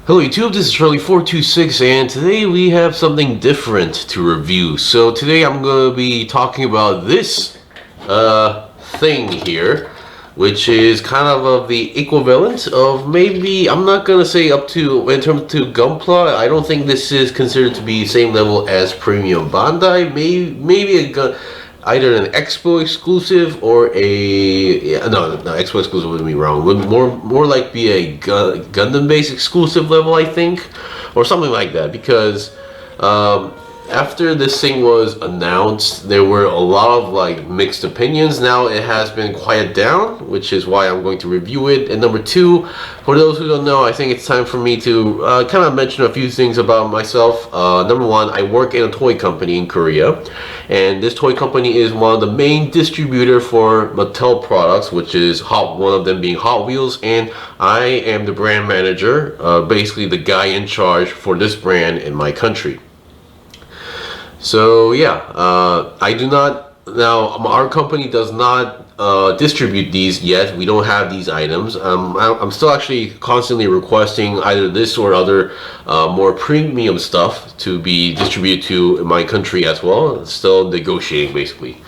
Hello YouTube, this is Charlie426 and today we have something different to review. So today I'm going to be talking about this thing here, which is kind of the equivalent of maybe, I'm not going to say up to, in terms to Gunpla, I don't think this is considered to be same level as Premium Bandai, maybe a gun. Either an Expo exclusive or no, Expo exclusive would be wrong. Would more like be a Gundam based exclusive level, I think, or something like that. Because after this thing was announced, there were a lot of like mixed opinions. Now it has been quieted down, which is why I'm going to review it. And number two, for those who don't know, I think it's time for me to kind of mention a few things about myself. Number one, I work in a toy company in Korea, and this toy company is one of the main distributor for Mattel products, which is one of them being Hot Wheels, and I am the brand manager, basically the guy in charge for this brand in my country. So yeah, I do not, now our company does not distribute these yet. We don't have these items. I'm still actually constantly requesting either this or other more premium stuff to be distributed to my country as well. Still negotiating basically.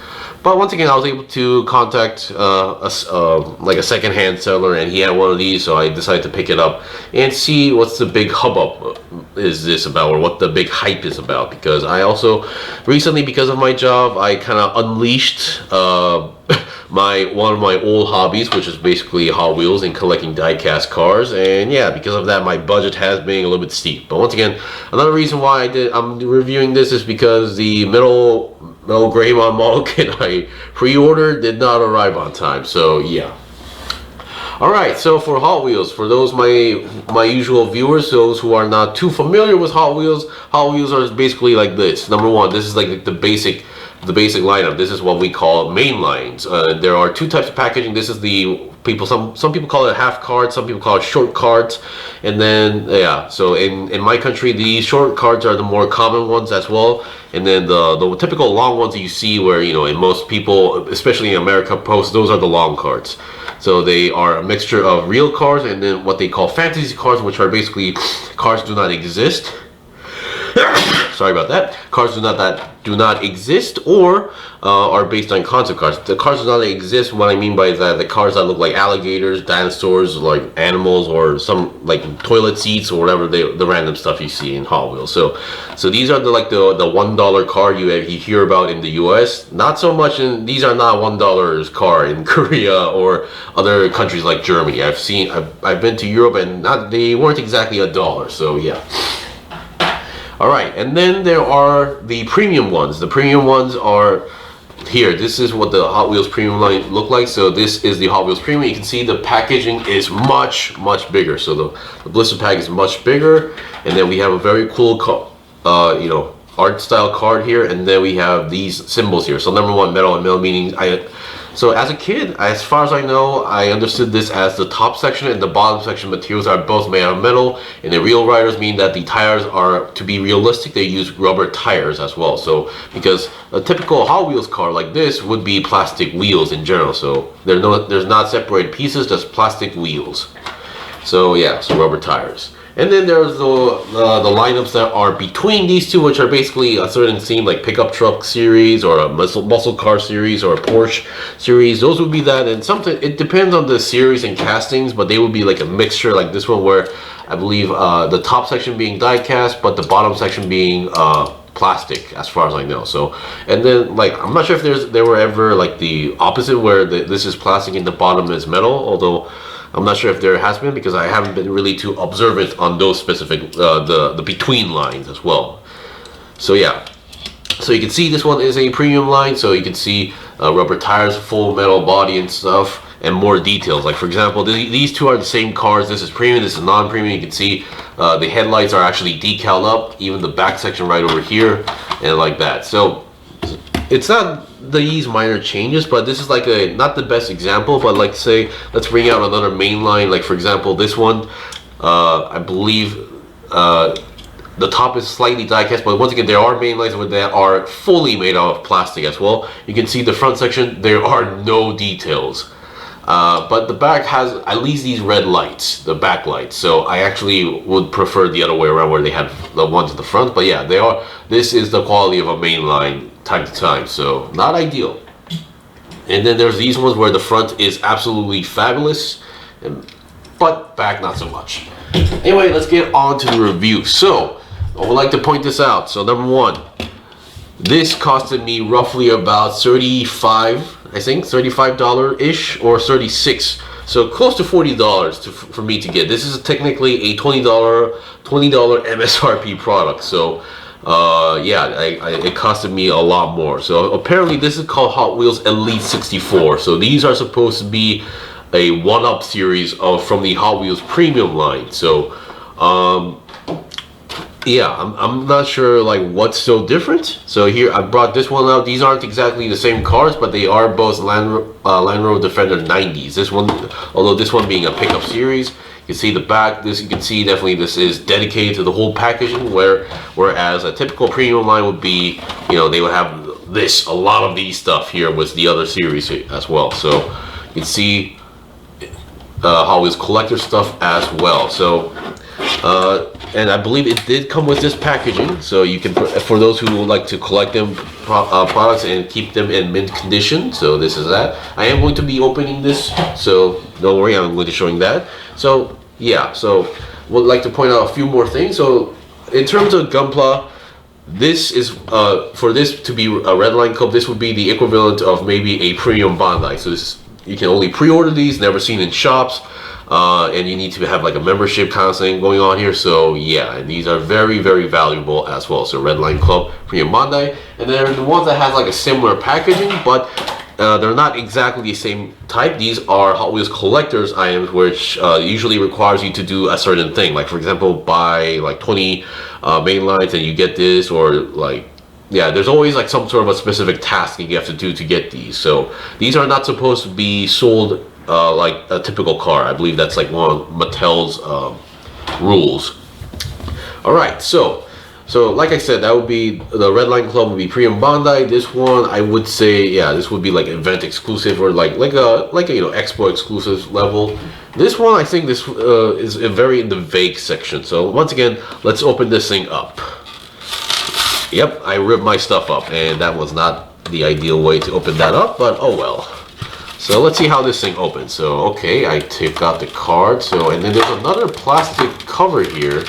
But once again, I was able to contact like a second-hand seller, and he had one of these, so I decided to pick it up and see what's the big hubbub is this about, or what the big hype is about. Because I also recently, because of my job, I kind of unleashed one of my old hobbies, which is basically Hot Wheels and collecting die-cast cars. And yeah, because of that, my budget has been a little bit steep. But once again, another reason why I'm reviewing this is because the Metal Greymon model kit I pre-ordered did not arrive on time. So yeah. Alright, so for Hot Wheels, for those my usual viewers, those who are not too familiar with Hot Wheels are basically like this. Number one, this is like the basic lineup. This is what we call main lines. There are two types of packaging. This is the some people call it half cards, some people call it short cards, and then yeah. So in my country, these short cards are the more common ones as well, and then the typical long ones that you see, where in most people, especially in America, post, those are the long cards. So they are a mixture of real cards and then what they call fantasy cards, which are basically cards do not exist. Sorry about that. Cards that do not exist, or are based on concept cards. The cards do not exist. What I mean by that, the cards that look like alligators, dinosaurs, like animals, or some like toilet seats or whatever the random stuff you see in Hot Wheels. So these are the $1 card you hear about in the U.S. Not so much these are not $1 card in Korea or other countries like Germany. I've been to Europe, and they weren't exactly $1. So yeah. Alright, and then there are the premium ones. The premium ones are here. This is what the Hot Wheels premium line look like. So this is the Hot Wheels premium. You can see the packaging is much bigger. So the blister pack is much bigger, and then we have a very cool art style card here, and then we have these symbols here. So number one, metal, and metal meaning so as a kid, as far as I know, I understood this as the top section and the bottom section materials are both made out of metal, and the real riders mean that the tires are, to be realistic, they use rubber tires as well. So because a typical Hot Wheels car like this would be plastic wheels in general, so there's not separated pieces, just plastic wheels. So yeah, so rubber tires. And then there's the lineups that are between these two, which are basically a certain theme, like pickup truck series, or a muscle car series, or a Porsche series. Those would be that, and it depends on the series and castings, but they would be like a mixture, like this one, where I believe the top section being die cast, but the bottom section being plastic, as far as I know. So, and then like I'm not sure if there were ever like the opposite, where this is plastic and the bottom is metal, although I'm not sure if there has been, because I haven't been really too observant on those specific the between lines as well. So yeah, so you can see this one is a premium line, so you can see rubber tires, full metal body and stuff, and more details. Like for example, these two are the same cars. This is premium, this is non-premium. You can see the headlights are actually decaled up, even the back section right over here, and like that. So it's not these minor changes, but this is like not the best example, but like say, let's bring out another main line. Like for example, this one, I believe the top is slightly die cast, but once again, there are main lines that are fully made out of plastic as well. You can see the front section, there are no details. But the back has at least these red lights, the back lights. So I actually would prefer the other way around where they had the ones at the front. But yeah, they are. This is the quality of a mainline time to time, so not ideal. And then there's these ones where the front is absolutely fabulous, but back not so much. Anyway, let's get on to the review. So I would like to point this out. So number one, this costed me roughly about $35-ish or 36, so close to $40 for me to get. This is technically a $20 MSRP product. So yeah, it costed me a lot more. So apparently this is called Hot Wheels Elite 64. So these are supposed to be a one-up series from the Hot Wheels premium line. So yeah, I'm not sure like what's so different. So here I brought this one out. These aren't exactly the same cars, but they are both Land Rover Defender 90s. This one, although this one being a pickup series, you can see the back. This you can see definitely this is dedicated to the whole packaging. Whereas a typical premium line would be, you know, they would have a lot of these stuff here with the other series as well. So you can see Hot Wheels collector stuff as well. So. And I believe it did come with this packaging, so you can, for those who would like to collect them products and keep them in mint condition. So this is that. I am going to be opening this, so don't worry, I'm going to be showing that. So yeah, so would like to point out a few more things. So in terms of Gunpla, this is for this to be a Redline Club, this would be the equivalent of maybe a premium Bandai. So this, you can only pre-order these, never seen in shops. And you need to have like a membership kind of thing going on here. So yeah, and these are very, very valuable as well. So Redline Club, Premium Bandai, and then the ones that have like a similar packaging, but they're not exactly the same type. These are Hot Wheels collectors items, which usually requires you to do a certain thing. Like for example, buy like 20 main lines and you get this, or like, yeah, there's always like some sort of a specific task you have to do to get these. So these are not supposed to be sold like a typical car. I believe that's like one of Mattel's rules. All right, so like I said, that would be the Redline Club would be Premium Bandai. This one, I would say, yeah, this would be like event exclusive or like a you know, Expo exclusive level. This one, I think this is very in the vague section. So once again, let's open this thing up. Yep, I ripped my stuff up, and that was not the ideal way to open that up, but oh well. So let's see how this thing opens. So okay, I took out the card. So and then there's another plastic cover here.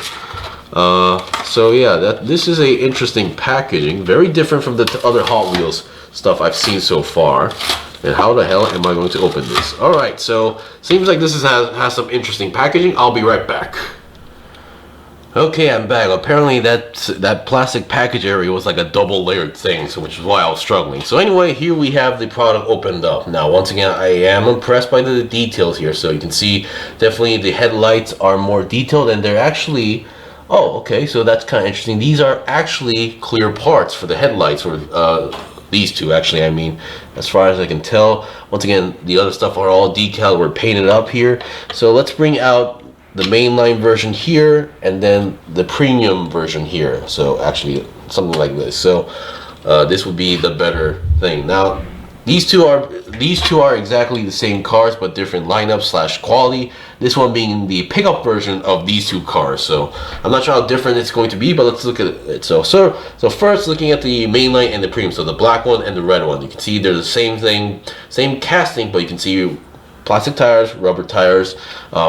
So yeah, this is a interesting packaging, very different from the other Hot Wheels stuff I've seen so far. And how the hell am I going to open this? All right, so seems like this has some interesting packaging. I'll be right back. Okay, I'm back. Apparently that plastic package area was like a double layered thing, so which is why I was struggling. So anyway, here we have the product opened up. Now once again, I am impressed by the details here. So you can see definitely the headlights are more detailed, and they're actually, oh okay, so that's kind of interesting. These are actually clear parts for the headlights, or these two actually, I mean, as far as I can tell. Once again, the other stuff are all decaled, we're painted up here. So let's bring out the mainline version here, and then the premium version here. So actually something like this. So this would be the better thing. Now these two are exactly the same cars, but different lineup / quality. This one being the pickup version of these two cars. So I'm not sure how different it's going to be, but let's look at it. So first, looking at the mainline and the premium. So the black one and the red one. You can see they're the same thing, same casting, but you can see plastic tires, rubber tires,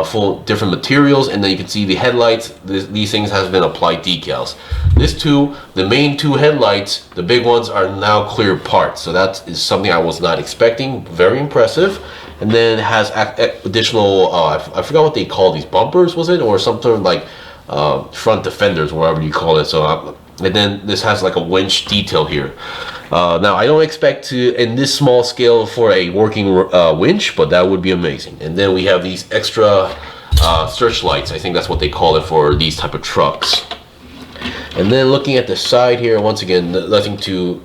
full different materials, and then you can see the headlights. These things has been applied decals. The main two headlights, the big ones, are now clear parts. So that is something I was not expecting. Very impressive. And then it has additional, I forgot what they call these, bumpers, was it, or something like front defenders, whatever you call it. So and then this has like a winch detail here. Now I don't expect to in this small scale for a working winch, but that would be amazing. And then we have these extra searchlights. I think that's what they call it for these type of trucks. And then looking at the side here, once again, nothing to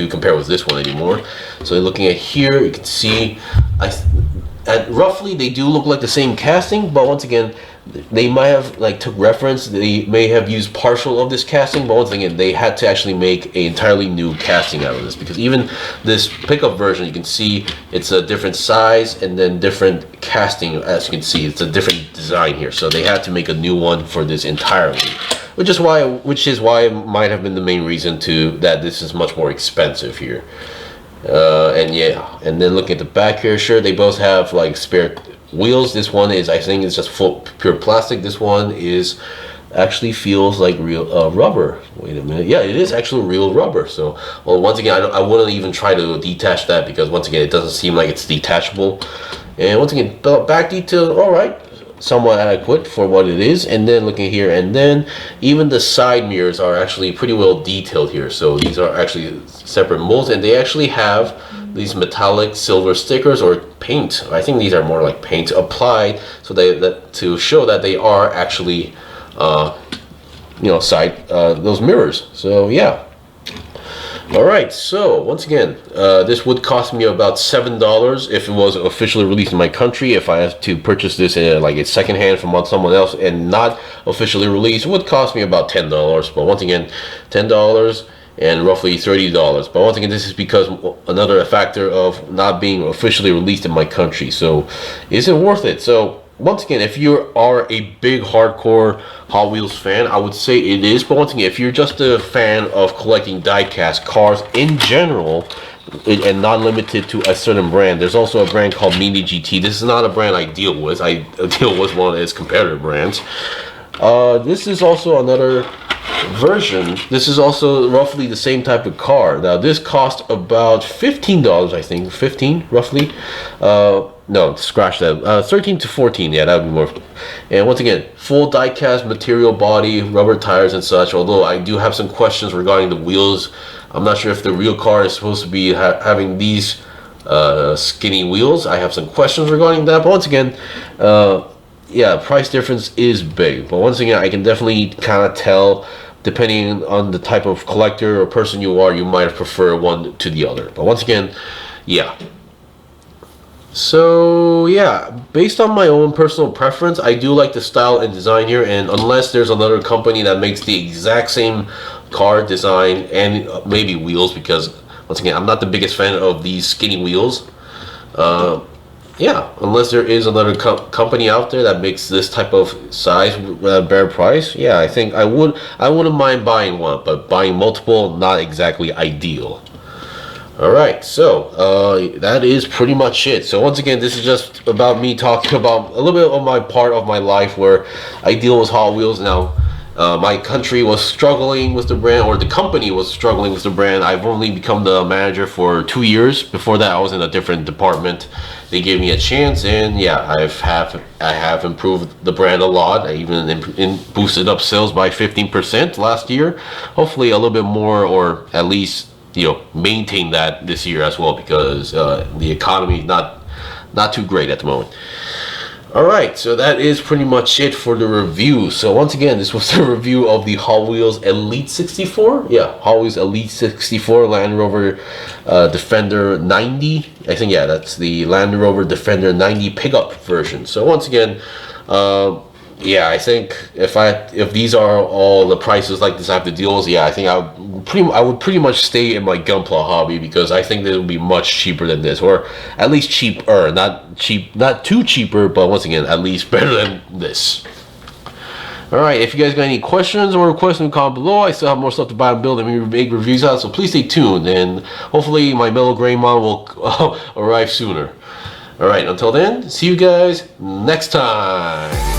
compare with this one anymore. So looking at here, you can see roughly they do look like the same casting, but once again, they might have like took reference. They may have used partial of this casting, but once again, they had to actually make an entirely new casting out of this, because even this pickup version, you can see it's a different size and then different casting. As you can see, it's a different design here, so they had to make a new one for this entirely, which is why it might have been the main reason that this is much more expensive here. And yeah, and then looking at the back here, sure, they both have like spare wheels. This one is, I think, it's just pure plastic. This one is actually feels like real rubber. Wait a minute, yeah, it is actually real rubber. So, well, once again, I wouldn't even try to detach that, because once again, it doesn't seem like it's detachable. And once again, back detail, all right, somewhat adequate for what it is. And then looking here, and then even the side mirrors are actually pretty well detailed here. So these are actually separate molds, and they actually have these metallic silver stickers or paint. I think these are more like paint applied, so to show that they are actually those mirrors. So yeah. All right, so once again, this would cost me about $7 if it was officially released in my country. If I had to purchase this like it's secondhand from someone else and not officially released, it would cost me about $10. But once again, $10 and roughly $30. But once again, this is because another factor of not being officially released in my country. So is it worth it? So once again, if you are a big hardcore Hot Wheels fan, I would say it is. But once again, if you're just a fan of collecting die-cast cars in general, and not limited to a certain brand, there's also a brand called Mini GT. This is not a brand I deal with. I deal with one of its competitor brands. This is also another version. This is also roughly the same type of car. Now this cost about $15, I think, 15 roughly. No, scratch that. 13 to 14. Yeah, that would be more. And once again, full die-cast material, body, rubber tires and such. Although I do have some questions regarding the wheels. I'm not sure if the real car is supposed to be having these skinny wheels. I have some questions regarding that. But once again, yeah, price difference is big. But once again, I can definitely kind of tell, depending on the type of collector or person you are, you might prefer one to the other. But once again, yeah. So yeah, based on my own personal preference, I do like the style and design here, and unless there's another company that makes the exact same car design and maybe wheels, because once again, I'm not the biggest fan of these skinny wheels. Yeah, unless there is another company out there that makes this type of size at a better price, yeah, I think I wouldn't mind buying one, but buying multiple, not exactly ideal. Alright, so that is pretty much it. So once again, this is just about me talking about a little bit of my part of my life where I deal with Hot Wheels now. My country was struggling with the brand, or the company was struggling with the brand. I've only become the manager for 2 years. Before that, I was in a different department. They gave me a chance, and yeah, I have improved the brand a lot. I even boosted up sales by 15% last year. Hopefully, a little bit more, or at least maintain that this year as well, because the economy is not too great at the moment. Alright, so that is pretty much it for the review. So once again, this was the review of the Hot Wheels Elite 64. Yeah, Hot Wheels Elite 64 Land Rover Defender 90. I think, yeah, that's the Land Rover Defender 90 pickup version. So once again, yeah, I think if these are all the prices like this I have to deal with, yeah, I think I would pretty much stay in my Gunpla hobby, because I think this would be much cheaper than this, or at least cheaper, not too cheaper, but once again, at least better than this. Alright, if you guys got any questions or requests, in the comment below. I still have more stuff to buy and build and make reviews out, so please stay tuned, and hopefully my Mellow Gray model will arrive sooner. Alright, until then, see you guys next time.